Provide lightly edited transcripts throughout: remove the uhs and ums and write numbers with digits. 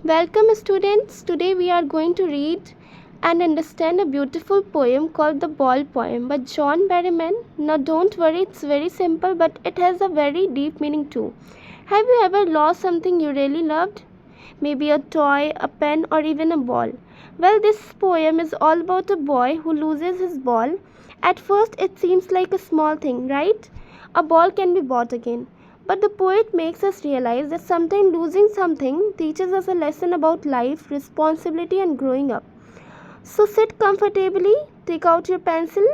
Welcome, students. Today we are going to read and understand a beautiful poem called The Ball Poem by John Berryman. Now, don't worry, it's very simple, but it has a very deep meaning too. Have you ever lost something you really loved? Maybe a toy, a pen, or even a ball. Well, this poem is all about a boy who loses his ball. At first, it seems like a small thing, right? A ball can be bought again. But the poet makes us realize that sometimes losing something teaches us a lesson about life, responsibility, and growing up. So sit comfortably, take out your pencil,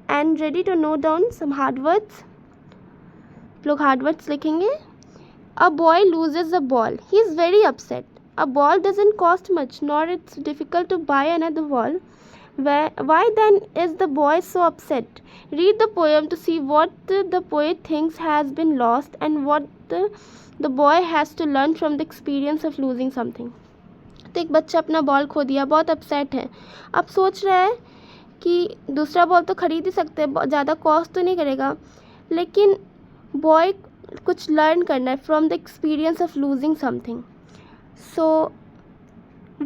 and ready to note down some hard words. लोग hard words लिखेंगे. A boy loses a ball. He is very upset. A ball doesn't cost much, nor it's difficult to buy another ball. Why then is the boy so upset? Read the poem to see what the poet thinks has been lost and what the boy has to learn from the experience of losing something. तो एक बच्चा अपना ball खो दिया, बहुत upset है. अब सोच रहा है कि दूसरा बॉल तो खरीद ही सकते हैं, ज़्यादा कॉस्ट तो नहीं करेगा, लेकिन बॉय कुछ लर्न करना है from the experience of losing something. So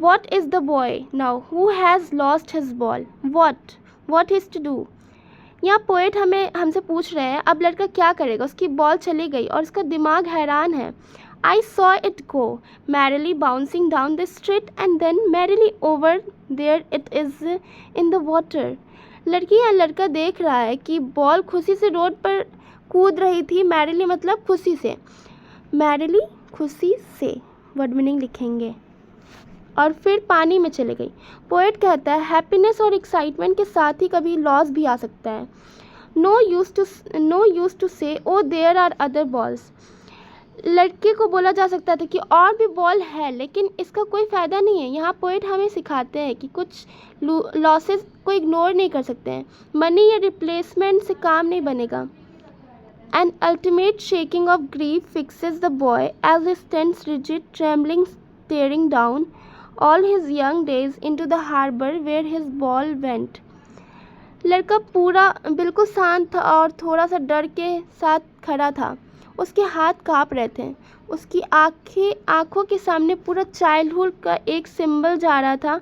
what is the boy now who has lost his ball? What is to do? यहाँ पोएट हमसे पूछ रहे हैं अब लड़का क्या करेगा. उसकी बॉल चली गई और उसका दिमाग हैरान है. I saw it go merrily bouncing down the street and then merrily over there it is in the water. लड़की या लड़का देख रहा है कि बॉल खुशी से रोड पर कूद रही थी. मैरिली मतलब खुशी से, मैरिली खुशी से वर्ड मीनिंग लिखेंगे, और फिर पानी में चले गई. पोएट कहता है हैप्पीनेस और एक्साइटमेंट के साथ ही कभी लॉस भी आ सकता है. नो यूज टू से oh there are other balls. लड़के को बोला जा सकता था कि और भी बॉल है, लेकिन इसका कोई फ़ायदा नहीं है. यहाँ पोएट हमें सिखाते हैं कि कुछ लॉसेस को इग्नोर नहीं कर सकते हैं. मनी या रिप्लेसमेंट से काम नहीं बनेगा. An ultimate shaking of grief fixes the boy as he stands rigid, trembling, staring down all his young days into the harbor where his ball went. लड़का पूरा बिल्कुल शांत था और थोड़ा सा डर के साथ खड़ा था. उसके हाथ काँप रहे थे. उसकी आँखों के सामने पूरा चाइल्डहुड का एक सिंबल जा रहा था.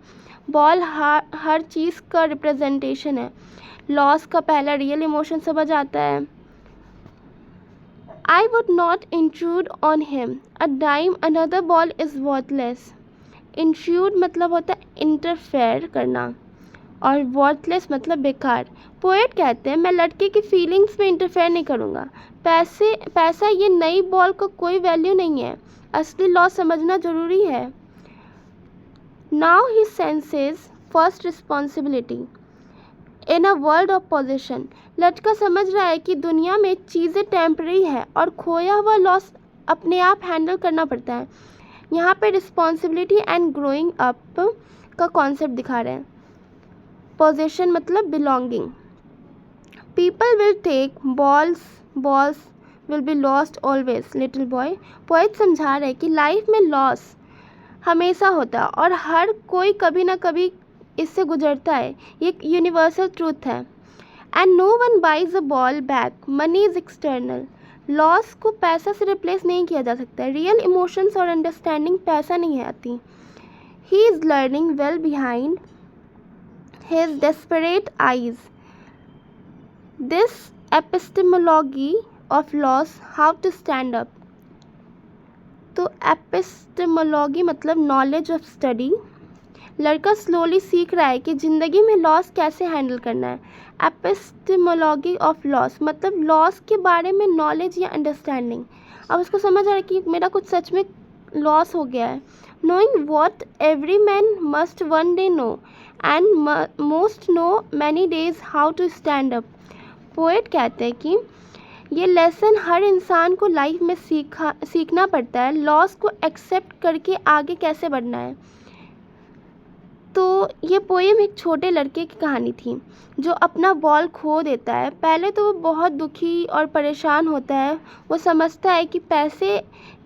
बॉल हर चीज़ का रिप्रेजेंटेशन है. लॉस का पहला रियल इमोशन समझ आता है. I would not intrude on him. A dime another ball is worthless. Intrude मतलब होता है इंटरफेयर करना, और वर्थलेस मतलब बेकार. पोएट कहते हैं मैं लड़के की फीलिंग्स में इंटरफेयर नहीं करूँगा. पैसा ये नई बॉल का कोई वैल्यू नहीं है. असली लॉस समझना ज़रूरी है. Now he senses first responsibility in a world of possession. लड़का समझ रहा है कि दुनिया में चीज़ें टेम्पररी है और खोया हुआ लॉस अपने आप हैंडल करना पड़ता है. यहाँ पे रिस्पॉन्सिबिलिटी एंड ग्रोइंग अप का कॉन्सेप्ट दिखा रहे हैं. पोजेशन मतलब belonging. People will take balls will be lost always little boy. Poet समझा रहे हैं कि लाइफ में लॉस हमेशा होता है और हर कोई कभी ना कभी इससे गुजरता है. ये एक यूनिवर्सल ट्रूथ है. And no one buys a ball back. Money is external. Loss को पैसा से रिप्लेस नहीं किया जा सकता. रियल इमोशंस और अंडरस्टैंडिंग पैसा नहीं आती. He is learning well behind his desperate eyes. This epistemology of loss how to stand up. तो एपिस्टेमोलॉजी मतलब नॉलेज ऑफ स्टडी. लड़का स्लोली सीख रहा है कि ज़िंदगी में लॉस कैसे हैंडल करना है. एपिस्टेमोलॉजी ऑफ लॉस मतलब लॉस के बारे में नॉलेज या अंडरस्टैंडिंग. अब उसको समझ आ रहा है कि मेरा कुछ सच में लॉस हो गया है. Knowing what every man must one day know and most know many days how to stand up. Poet कहते हैं कि ये लेसन हर इंसान को लाइफ में सीखना पड़ता है. लॉस को एक्सेप्ट करके आगे कैसे बढ़ना है. तो ये पोएम एक छोटे लड़के की कहानी थी जो अपना बॉल खो देता है. पहले तो वो बहुत दुखी और परेशान होता है. वो समझता है कि पैसे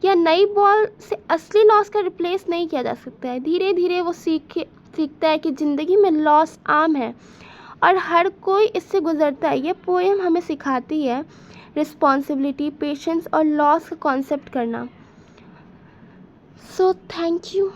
या नई बॉल से असली लॉस का रिप्लेस नहीं किया जा सकता है. धीरे धीरे वो सीखता है कि ज़िंदगी में लॉस आम है और हर कोई इससे गुजरता है. ये पोएम हमें सिखाती है रिस्पॉन्सिबिलिटी, पेशेंस और लॉस का कॉन्सेप्ट करना. So thank you.